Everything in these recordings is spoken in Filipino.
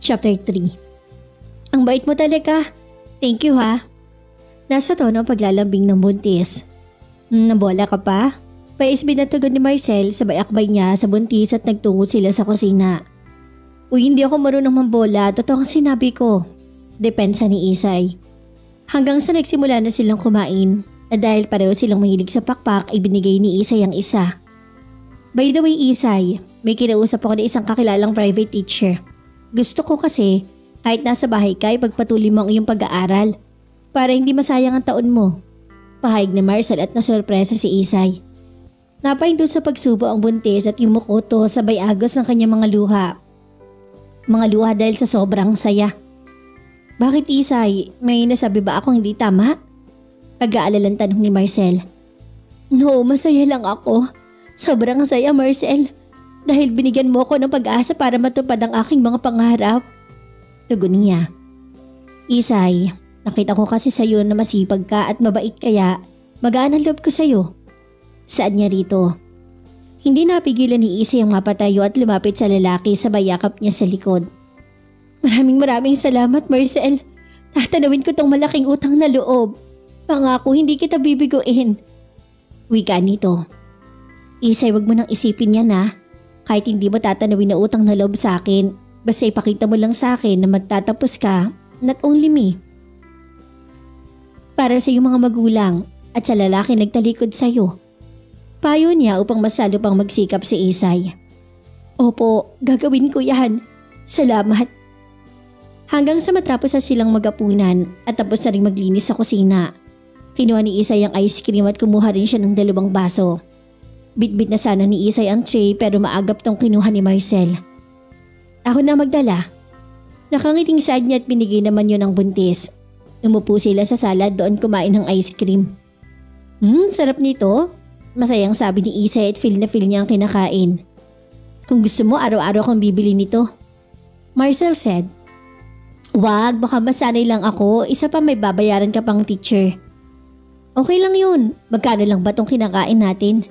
Chapter 3. Ang bait mo talaga. Thank you ha. Nasa tono paglalambing ng buntis. Nabola ka pa? Paisbin na tugon ni Marcel sabay akbay niya sa buntis at nagtungo sila sa kusina. Uy, hindi ako marunong mambola, totoo ang sinabi ko. Depensa ni Isay. Hanggang sa nagsimula na silang kumain at dahil pareho silang mahilig sa pakpak ay binigay ni Isay ang isa. By the way Isay, may kinausap ako na isang kakilalang private teacher. Gusto ko kasi kahit nasa bahay ka ipagpatuloy mo ang iyong pag-aaral para hindi masayang ang taon mo. Pahayag ni Marcel at nasurpresa si Isay. Napahinto sa pagsubo ang buntis at yumukoto sabay agos ng kanyang mga luha. Mga luha dahil sa sobrang saya. Bakit Isay? May nasabi ba akong hindi tama? Pag-aalalang tanong ni Marcel. No, masaya lang ako. Sobrang saya Marcel. Dahil binigyan mo ako ng pag-asa para matupad ang aking mga pangarap. Tugon niya. Isay, nakita ko kasi sa iyo na masipag ka at mabait kaya magaan ang loob ko sa iyo. Saan niya rito? Hindi napigilan ni Isay ang mapatayo at lumapit sa lalaki sabay yakap niya sa likod. Maraming salamat Marcel. Tatanawin ko tong malaking utang na loob. Pangako hindi kita bibiguin. Wika nito. Isay, wag mo nang isipin yan ha. Kahit hindi mo tatanawin na utang na loob sa akin, basta ipakita mo lang sa akin na magtatapos ka, not only me. Para sa iyong mga magulang at sa lalaki nagtalikod sa iyo. Payo niya upang mas lalo pang magsikap si Isay. Opo, gagawin ko yan. Salamat. Hanggang sa matapos na silang magapunan at tapos na rin maglinis sa kusina. Kinuha ni Isay ang ice cream at kumuha rin siya ng 2 baso. Bitbit na sana ni Isay ang tray pero maagap tong kinuha ni Marcel. Ako na magdala. Nakangiting side niya at binigay naman yun ng buntis. Umupo sila sa sala doon kumain ng ice cream. Sarap nito. Masayang sabi ni Isay at feel na feel niya ang kinakain. Kung gusto mo araw-araw akong bibili nito. Marcel said. Wag, baka masanay lang ako. Isa pa may babayaran ka pang teacher. Okay lang yun. Magkano lang ba tong kinakain natin?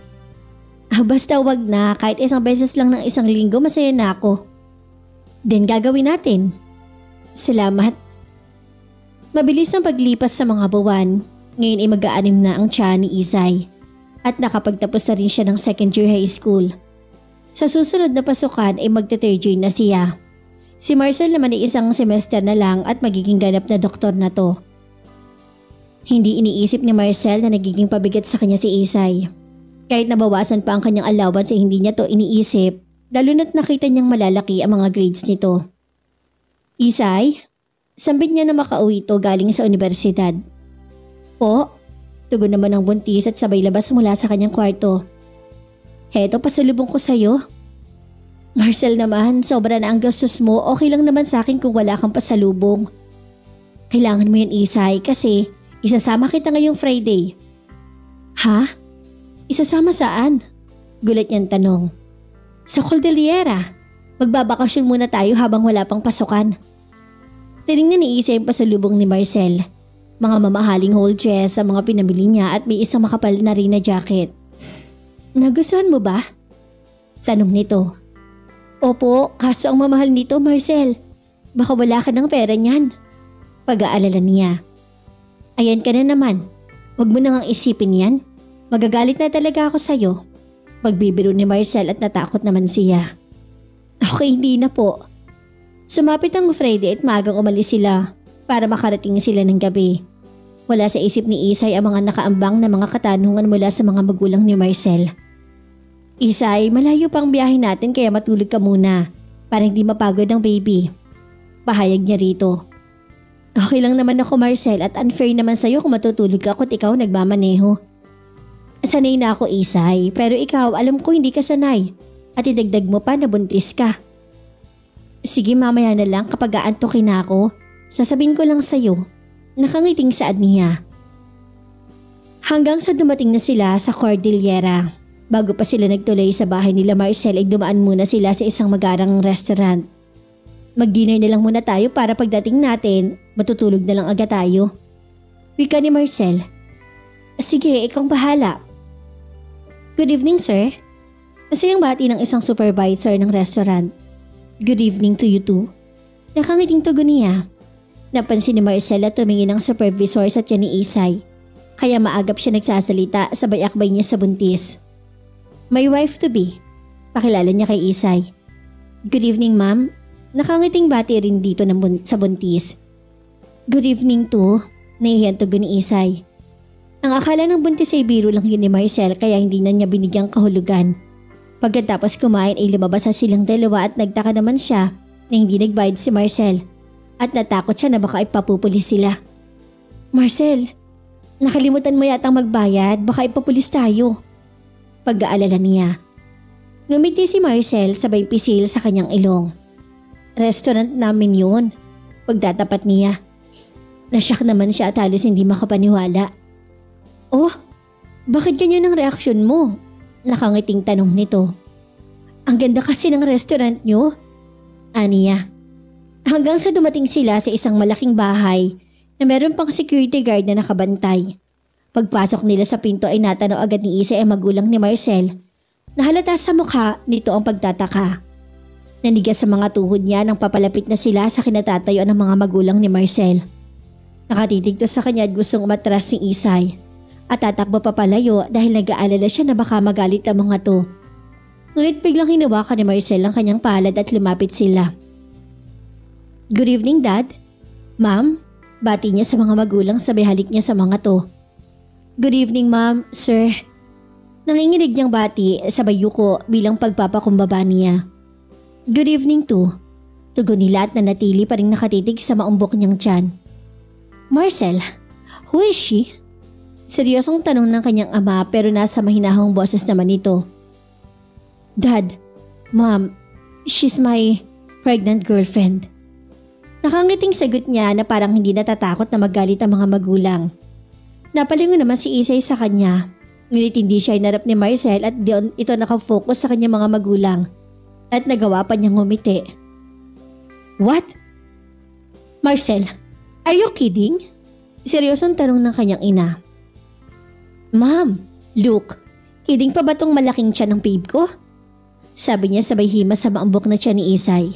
Basta wag na, kahit isang beses lang ng isang linggo masaya na ako. Then gagawin natin. Salamat. Mabilis ang paglipas sa mga buwan. Ngayon ay mag-aanim na ang tiyan ni Isay. At nakapagtapos na rin siya ng 2nd year high school. Sa susunod na pasukan ay magte-3rd year na siya. Si Marcel naman ay isang semester na lang at magiging ganap na doktor na to. Hindi iniisip ni Marcel na nagiging pabigat sa kanya si Isay. Kahit nabawasan pa ang kanyang allowance ay hindi niya to iniisip, lalo na't nakita niyang malalaki ang mga grades nito. Isay, sambit niya na makauwi to galing sa universidad. Po, tugon naman ang buntis at sabay labas mula sa kanyang kwarto. Heto, pasalubong ko sa'yo. Marcel naman, sobra na ang gastos mo, okay lang naman sa akin kung wala kang pasalubong. Kailangan mo yan Isay kasi isasama kita ngayong Friday. Ha? Isasama saan? Gulat niyang tanong. Sa Cordillera. Magbabakasyon muna tayo habang wala pang pasukan. Tinignan ni Isay ang pasalubong ni Marcel. Mga mamahaling whole dress sa mga pinamili niya at may isang makapal na rin na jacket. Nagustuhan mo ba? Tanong nito. Opo, kaso ang mamahal nito Marcel. Baka wala ka ng pera niyan. Pag-aalala niya. Ayan ka na naman. Huwag mo nang isipin yan. Magagalit na talaga ako sa'yo. Pagbibiro ni Marcel at natakot naman siya. Okay, hindi na po. Sumapit ang Friday at maagang umalis sila para makarating sila ng gabi. Wala sa isip ni Isay ang mga nakaambang na mga katanungan mula sa mga magulang ni Marcel. Isay, malayo pang biyahe natin kaya matulog ka muna para hindi mapagod ang baby. Pahayag niya rito. Okay lang naman ako Marcel at unfair naman sa'yo kung matutulog ako at ikaw nagmamaneho. Sanay na ako Isay, pero ikaw alam ko hindi ka sanay at idagdag mo pa na buntis ka. Sige mamaya na lang kapag aantokin na ako, sasabihin ko lang sa'yo. Nakangiting saad niya. Hanggang sa dumating na sila sa Cordillera. Bago pa sila nagtuloy sa bahay nila Marcel ay dumaan muna sila sa isang magarang restaurant. Mag-dinner na lang muna tayo para pagdating natin, matutulog na lang agad tayo. Wika ni Marcel. Sige, ikaw bahala. Good evening, sir. Masayang bati ng isang supervisor ng restaurant. Good evening to you too. Nakangiting tugon niya. Napansin ni Marcel at tumingin ang supervisor sa tiyan ni Isay. Kaya maagap siya nagsasalita sabay akbay niya sa buntis. My wife-to-be. Pakilala niya kay Isay. Good evening, ma'am. Nakangiting bati rin dito sa buntis. Good evening too. Nahihiyan tugon ni Isay. Ang akala ng buntis ay biro lang yun ni Marcel kaya hindi na niya binigyang kahulugan. Pagkatapos kumain ay lumabas sa silang dalawa at nagtaka naman siya na hindi nagbayad si Marcel. At natakot siya na baka ipapupulis sila. Marcel, nakalimutan mo yatang magbayad, baka ipapulis tayo. Pag-aalala niya. Ngumiti si Marcel sabay pisil sa kanyang ilong. Restaurant namin yun. Pagtatapat niya. Nasyak naman siya at halos hindi makapaniwala. Oh, bakit ganyan ang reaksyon mo? Nakangiting tanong nito. Ang ganda kasi ng restaurant nyo. Aniya. Hanggang sa dumating sila sa isang malaking bahay na meron pang security guard na nakabantay. Pagpasok nila sa pinto ay natanaw agad ni Isay ang magulang ni Marcel. Nahalata sa mukha nito ang pagtataka. Nanigas sa mga tuhod niya nang papalapit na sila sa kinatatayuan ng mga magulang ni Marcel. Nakatitig to sa kanya at gustong umatras ni Isay. At tatakbo papalayo dahil nag-aalala siya na baka magalit ang mga to. Ngunit biglang hinawakan ni Marcel ang kanyang palad at lumapit sila. Good evening, Dad. Ma'am, bati niya sa mga magulang sabay halik niya sa mga to. Good evening, Ma'am, Sir. Nanginginig niyang bati sabay yuko bilang pagpapakumbaba niya. Good evening too. Tugon nila at nanatili pa rin nakatitig sa maumbok niyang tiyan. Marcel, who is she? Seryosong tanong ng kanyang ama pero nasa mahinahong boses naman ito. Dad, Mom, she's my pregnant girlfriend. Nakangiting sagot niya na parang hindi natatakot na magalit ang mga magulang. Napalingon naman si Isay sa kanya, ngunit hindi siya inarap ni Marcel at diyon ito nakafocus sa kanyang mga magulang at nagawa pa niyang ngumiti. What? Marcel, are you kidding? Seryosong tanong ng kanyang ina. Ma'am, look, kidding pa ba tong malaking tiyan ng babe ko? Sabi niya sabay himas sa maambok na tiyan ni Isay.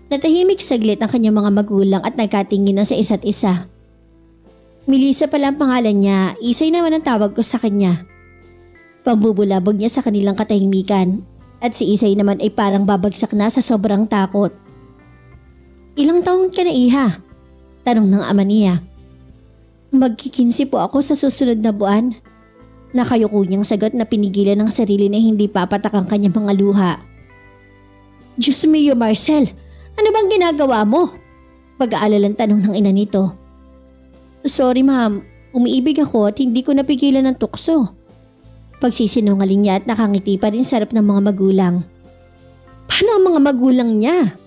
Natahimik saglit ang kanyang mga magulang at nagkatingin ng sa isa't isa. Melissa pala ang pangalan niya, Isay naman ang tawag ko sa kanya. Pambubulabog niya sa kanilang katahimikan at si Isay naman ay parang babagsak na sa sobrang takot. Ilang taon ka na, Iha? Tanong ng ama niya. Magkikinsi po ako sa susunod na buwan. Nakayuko niyang sagot na pinigilan ng sarili na hindi papatak ang kanyang mga luha. Diyos mio, Marcel, ano bang ginagawa mo? Pag-aalalang tanong ng ina nito. Sorry ma'am, umiibig ako at hindi ko napigilan ng tukso. Pagsisinungaling niya at nakangiti pa rin sa harap ng mga magulang. Paano ang mga magulang niya?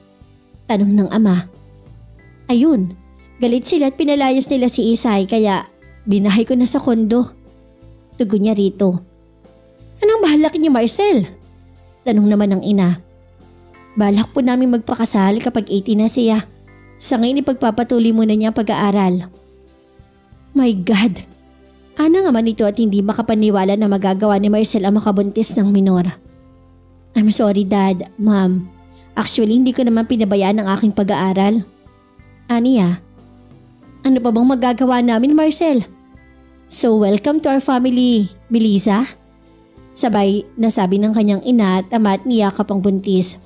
Tanong ng ama. Ayun, galit sila at pinalayas nila si Isay kaya binahay ko na sa kondo. Tugon niya rito. Anong bahalak niyo, Marcel? Tanong naman ng ina. Balak po namin magpakasal kapag 18 na siya. Sa ngayon ipagpapatuloy muna niya ang pag-aaral. My God! Ana nga man ito at hindi makapaniwala na magagawa ni Marcel ang makabuntis ng minor. I'm sorry, Dad, Mom. Actually, hindi ko naman pinabayaan ang aking pag-aaral. Aniya, ano pa bang magagawa namin, Marcel? So welcome to our family, Melissa. Sabay nasabi ng kanyang ina at ama at niyakap ang buntis.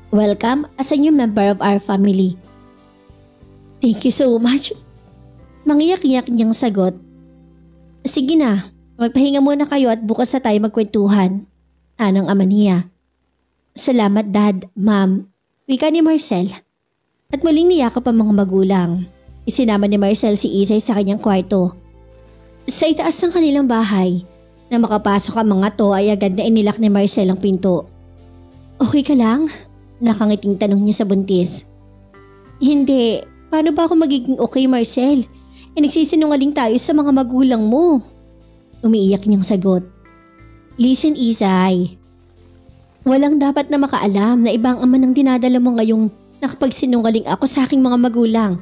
Welcome as a new member of our family. Thank you so much. Mangiyak-iyak niyang sagot. Sige na, magpahinga muna kayo at bukas na tayo magkwentuhan. Anong ama niya. Salamat, Dad, Ma'am. Wika ni Marcel. At muling niyakap ang mga magulang. Isinama ni Marcel si Isay sa kanyang kwarto. Sa itaas ng kanilang bahay, na makapasok ang mga to ay agad na inilak ni Marcel ang pinto. Okay ka lang? Nakangiting tanong niya sa buntis. Hindi, paano ba ako magiging okay, Marcel? Nagsisinungaling tayo sa mga magulang mo. Umiiyak niyang sagot. Listen, Isay. Walang dapat na makaalam na ibang ama nang dinadala mo ngayong nakapagsinungaling ako sa aking mga magulang.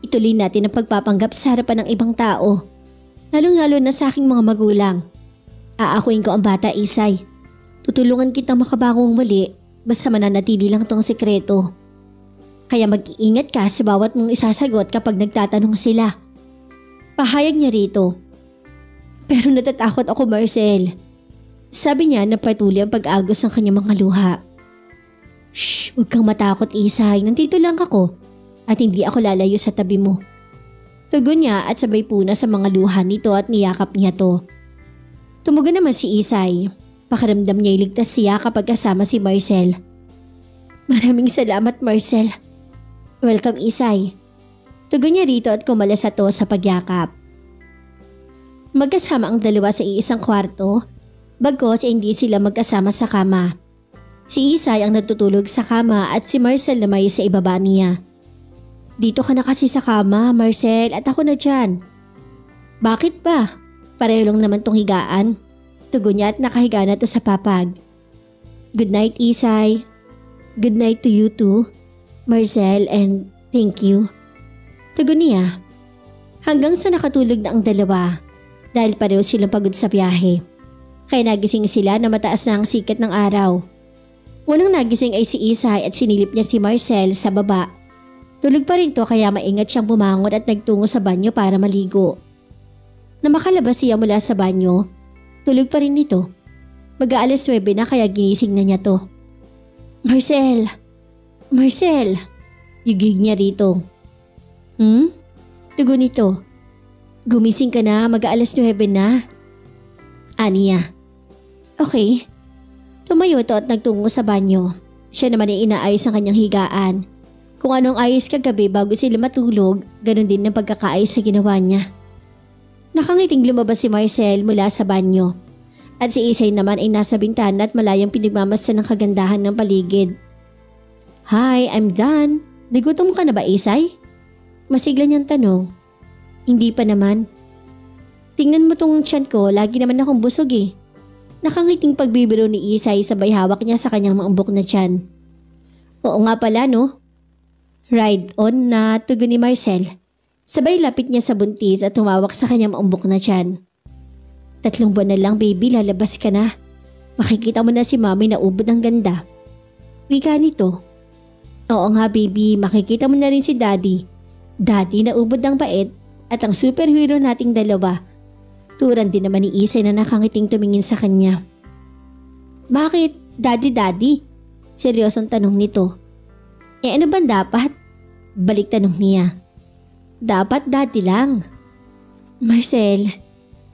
Ituloy natin ang pagpapanggap sa harapan ng ibang tao. Lalong-lalo na sa aking mga magulang. Aakuin ko ang bata, Isay. Tutulungan kitang makabangong muli basta mananatili lang tong sekreto. Kaya mag-iingat ka sa bawat mong isasagot kapag nagtatanong sila. Pahayag niya rito. Pero natatakot ako, Marcel. Sabi niya na patuloy ang pag-agos ng kanyang mga luha. Shh, huwag kang matakot, Isay. Nandito lang ako at hindi ako lalayo sa tabi mo. Tugon niya at sabay puna sa mga luha nito at niyakap niya to. Tumugon naman si Isay. Pakiramdam niya iligtas siya kapag kasama si Marcel. Maraming salamat, Marcel. Welcome, Isay. Tugon niya rito at kumalas ito sa pagyakap. Magkasama ang dalawa sa iisang kwarto, bagkos hindi sila magkasama sa kama. Si Isay ang natutulog sa kama at si Marcel na may sa ibaba niya. Dito ka na kasi sa kama, Marcel, at ako na dyan. Bakit ba? Pareho lang naman tong higaan. Tugon niya at nakahiga na to sa papag. Good night, Isay. Good night to you too, Marcel, and thank you. Tugon niya. Hanggang sa nakatulog na ang dalawa dahil pareho silang pagod sa biyahe. Kaya nagising sila na mataas na ang sikat ng araw. Unang nagising ay si Isay at sinilip niya si Marcel sa baba. Tulog pa rin to kaya maingat siyang bumangon at nagtungo sa banyo para maligo. Na makalabas siya mula sa banyo, tulog pa rin nito. Mag-aalas 9 na kaya ginising na niya to. Marcel! Marcel! Yugig niya rito. Tugon nito. Gumising ka na, mag-aalas 9 na. Aniya. Okay. Tumayo to at nagtungo sa banyo. Siya naman ay inaayos ang kanyang higaan. Kung anong ayos kagabi bago sila matulog, ganun din ang pagkakaayos sa ginawa niya. Nakangiting lumabas si Marcel mula sa banyo. At si Isay naman ay nasa bintana at malayang pinagmamasdan ng kagandahan ng paligid. Hi, I'm done. Nagutom ka na ba, Isay? Masigla niyang tanong. Hindi pa naman. Tingnan mo tong tiyan ko, lagi naman akong busog eh. Nakangiting pagbibiro ni Isay sabay hawak niya sa kanyang maambok na tiyan. Oo nga pala no. Ride on na tugon ni Marcel. Sabay lapit niya sa buntis at tumawak sa kanyang maambok na tiyan. 3 buwan na lang baby, lalabas ka na. Makikita mo na si mami na ubod ng ganda. Wika nito. Oo nga baby, makikita mo na rin si daddy. Daddy na ubod ng bait at ang superhero nating dalawa. Turan din naman ni Isay na nakangiting tumingin sa kanya. Bakit? Daddy? Seryosong tanong nito. Ano ba dapat? Balik tanong niya. Dapat daddy lang. Marcel,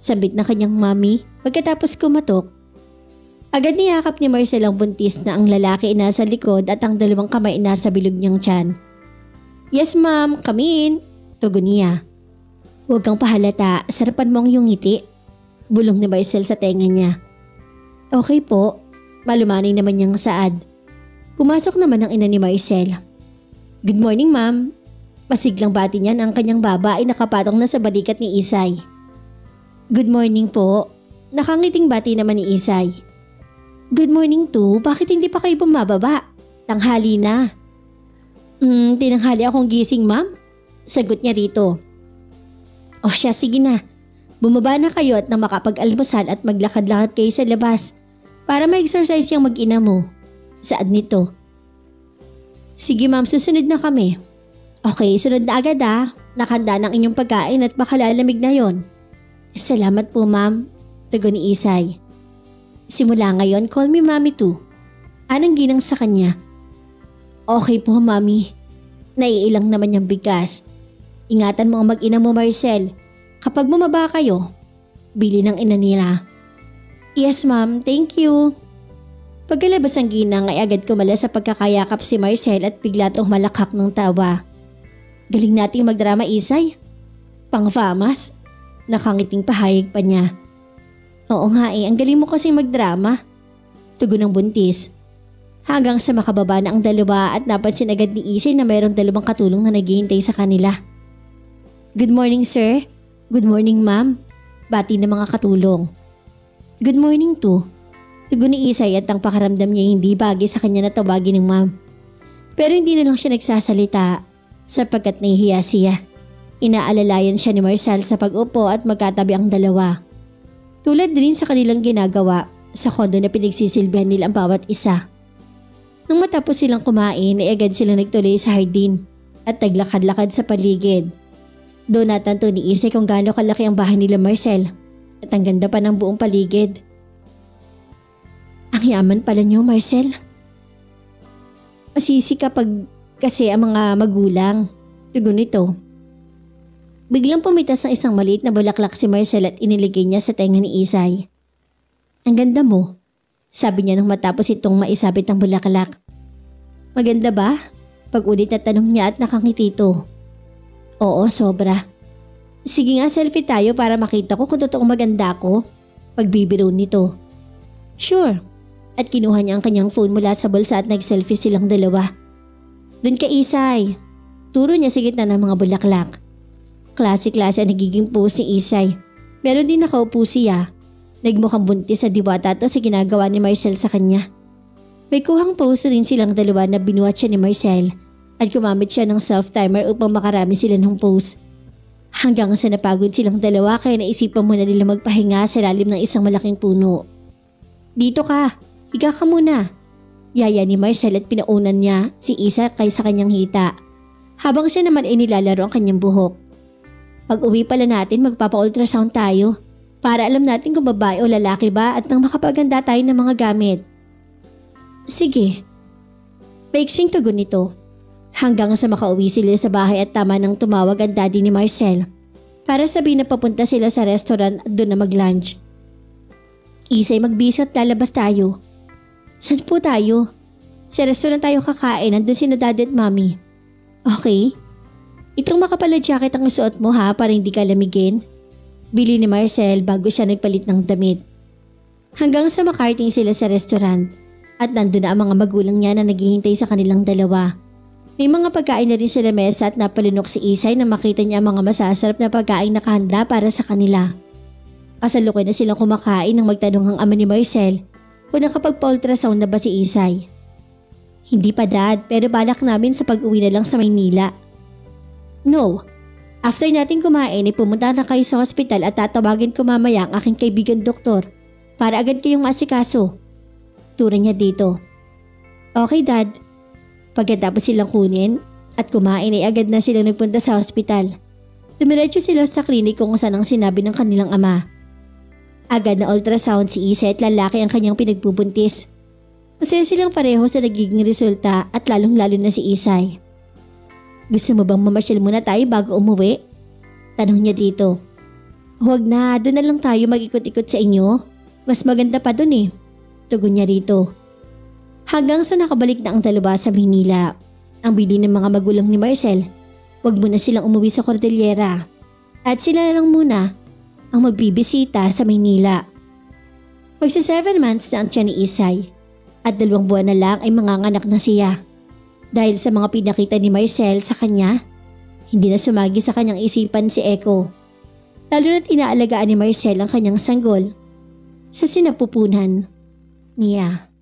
sambit na kanyang mami pagkatapos kumatok. Agad niyakap ni Marcel ang buntis na ang lalaki ay nasa likod at ang dalawang kamay ay nasa bilog niyang tiyan. Yes ma'am, come in. Tugon niya. Huwag kang pahalata, sarapan mo ang iyong ngiti. Bulong ni Marcel sa tenga niya. Okay po, malumanay naman niyang saad. Pumasok naman ang ina ni Marcel. Good morning ma'am. Masiglang bati niyan ang kanyang baba ay nakapatong na sa balikat ni Isay. Good morning po. Nakangiting bati naman ni Isay. Good morning too, bakit hindi pa kayo bumababa? Tanghali na. Tinanghali akong gising ma'am. Sagot niya rito. O siya, sige na. Bumaba na kayo at na makapag-almusal at maglakad-lakad kayo sa labas para ma-exercise yung mag-ina mo. Saad nito. Sige ma'am, susunod na kami. Okay, sunod na agad ah. Nakanda ng inyong pagkain at baka lalamig na yon. Salamat po ma'am. Tugon ni Isay. Simula ngayon, call me mommy too. Anang ginang sa kanya. Okay po mami. Naiilang naman yung bigas. Ingatan mo ang mag-ina mo Marcel. Kapag bumaba kayo, bili ng ina nila. Yes ma'am, thank you. Pagkalabas ang ginang ay agad kumala sa pagkakayakap si Marcel at bigla tong malakak ng tawa. Galing nating magdrama Isay. Pang-famas. Nakangiting pahayag pa niya. Oo nga ang galing mo kasing magdrama. Tugon ng buntis. Hanggang sa makababa na ang dalawa at napansin agad ni Isay na mayroong dalawang katulong na naghihintay sa kanila. Good morning sir. Good morning ma'am. Bati ng mga katulong. Good morning too. Tugon ni Isay at ang pakaramdam niya hindi bagay sa kanya na tawagin ng ma'am. Pero hindi na lang siya nagsasalita sapagkat nahihiya siya. Inaalalayan siya ni Marcel sa pag-upo at magkatabi ang dalawa. Tulad din sa kanilang ginagawa sa kondo na pinagsisilbihan nila ang bawat isa. Nang matapos silang kumain ay agad silang nagtuloy sa hardin at naglakad-lakad sa paligid. Doon natanto ni Isay kung gaano kalaki ang bahay nila Marcel at ang ganda pa ng buong paligid. Ang yaman pala niyo, Marcel. Masisi kapag kasi ang mga magulang. Tugon nito. Biglang pumitas ng isang maliit na bulaklak si Marcel at iniligay niya sa tenga ni Isay. Ang ganda mo, sabi niya nang matapos itong maisabit ang bulaklak. Maganda ba? Pag-ulit na tanong niya at nakangiti ito. Oo, sobra. Sige nga, selfie tayo para makita ko kung totoong maganda ako. Pagbibiro nito. Sure. At kinuha niya ang kanyang phone mula sa bulsa at nag-selfie silang dalawa. Doon ka, Isay. Turo niya sa gitna ng mga bulaklak. Klase-klase ang nagiging pose ni Isay. Meron din nakaupo siya. Nagmukhang buntis sa diwata to sa ginagawa ni Marcel sa kanya. May kuhang pose rin silang dalawa na binuhat siya ni Marcel at gumamit siya ng self-timer upang makarami sila ng pose. Hanggang sa napagod silang dalawa kaya naisipan muna nila magpahinga sa lalim ng isang malaking puno. Dito ka, higa ka muna. Yaya ni Marcel at pinaunan niya si Isa kaysa kanyang hita. Habang siya naman ay nilalaro ang kanyang buhok. Pag uwi pala natin magpapa-ultrasound tayo para alam natin kung babae o lalaki ba at nang makapaganda tayo ng mga gamit. Sige. Paiksing tugon nito. Hanggang sa makauwi sila sa bahay at tama nang tumawag ang daddy ni Marcel para sabihin na papunta sila sa restaurant at doon na mag-lunch. Isay, magbihis at lalabas tayo. Saan po tayo? Sa restaurant tayo kakain, nandun si na daddy at mommy. Okay. Itong makapal na jacket ang isuot mo ha para hindi ka lamigin. Bili ni Marcel bago siya nagpalit ng damit. Hanggang sa makarating sila sa restaurant at nandun na ang mga magulang niya na naghihintay sa kanilang dalawa. May mga pagkain na rin sila mesa at napalunok si Isay na makita niya ang mga masasarap na pagkain nakahanda para sa kanila. Kasalukuy na silang kumakain nang magtanong ang ama ni Marcel kung nakapagpa-ultrasound na ba si Isay. Hindi pa dad, pero balak namin sa pag-uwi na lang sa Maynila. No, after natin kumain ay pumunta na kayo sa hospital at tatawagin ko mamaya ang aking kaibigan doktor para agad kayong masikaso. Tura niya dito. Okay dad. Pagkatapos silang kunin at kumain ay agad na silang nagpunta sa hospital. Dumiretso sila sa klinik kung saan ang sinabi ng kanilang ama. Agad na ultrasound si Isa at lalaki ang kanyang pinagbubuntis. Masaya silang pareho sa nagiging resulta at lalong-lalo na si Isay. Gusto mo bang mamasyal muna tayo bago umuwi? Tanong niya dito. Huwag na, doon na lang tayo mag-ikot-ikot sa inyo. Mas maganda pa doon eh. Tugon niya rito. Hanggang sa nakabalik na ang dalawa sa Maynila, ang bili ng mga magulang ni Marcel, wag muna silang umuwi sa Cordillera. At sila na lang muna ang magbibisita sa Maynila. Magsa 7 months na ang tiyan ni Isay at 2 buwan na lang ay manganganak na siya. Dahil sa mga pinakita ni Marcel sa kanya, hindi na sumagi sa kanyang isipan si Echo. Lalo na't inaalagaan ni Marcel ang kanyang sanggol sa sinapupunan niya.